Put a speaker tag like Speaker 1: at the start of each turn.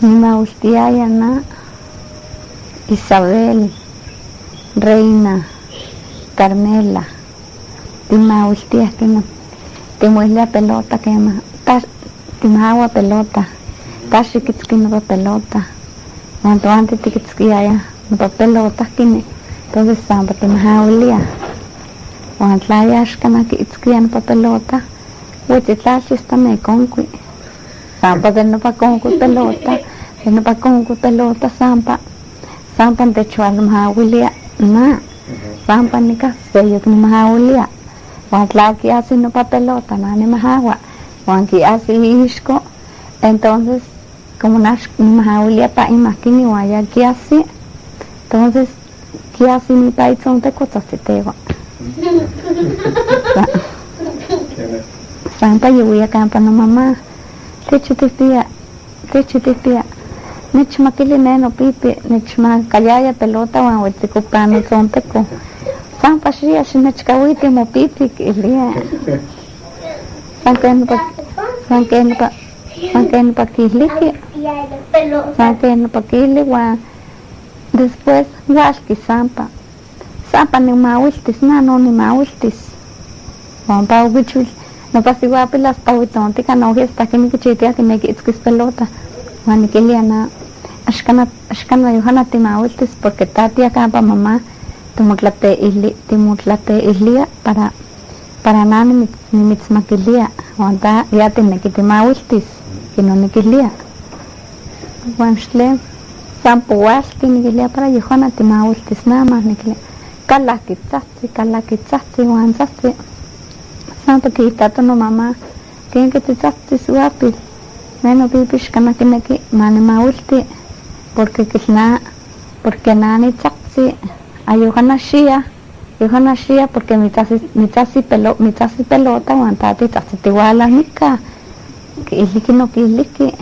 Speaker 1: Nimaustiaya na Isabel, Reina, Carmela, Timaustia que no, Timuislia pelota que más, Timahagua pelota, Tashikitzkino pelota, cuanto antes tikitzkiaya, no pelota kine, entonces samba Timahaulia, cuando la yashkana que itzkian pa pelota, huititlasis también conqui. Sampa de no pa concu pelota, de no pa concu pelota sampa de chual mahawilia na, sampa ni ka sello ni mahawilia, wan tlaki así no pa pelota na ni mahagua, wan ki así ishko, entonces como nash ni mahawilia pa imakini waya ki así, entonces ki así ni pa itzon te kotasitewa. Sampa yuya kampa no mamá. Tichitipia, nichmakili neno pipi, nichmakayaya pelota wan huitzikupano tzonteko. Sampa xia xinechkawiti mo pipi kilia. Sanken pa kihliki. Sanken pa kili wan después hualki sampa. Sampa ni mawiltis, no ni mawiltis. Wan pa ubichul. No pasiguapi las tawitontica no hasta que ni kuchitia que me itzkis pelota. Juan que liana ashkana Johanna timawiltis porque tatia campa mamá timutlate islia para nani ni mitzmakilia. Juan ta ya tiene que timawiltis que no ni kilia. Juan shle sampo waski ni kilia para Johanna timawiltis nada más ni kilia. Kalakitsatsi Juan tsatsi. Sampa kiitato no mamá, tiene que te tsatsi suapil, neno pipish kana kineki mani maulti, porque nani tsatsi, Johanna shia porque mi tsatsi pelota, guantati tsatsi tiwala nika, ki iliki no ki iliki.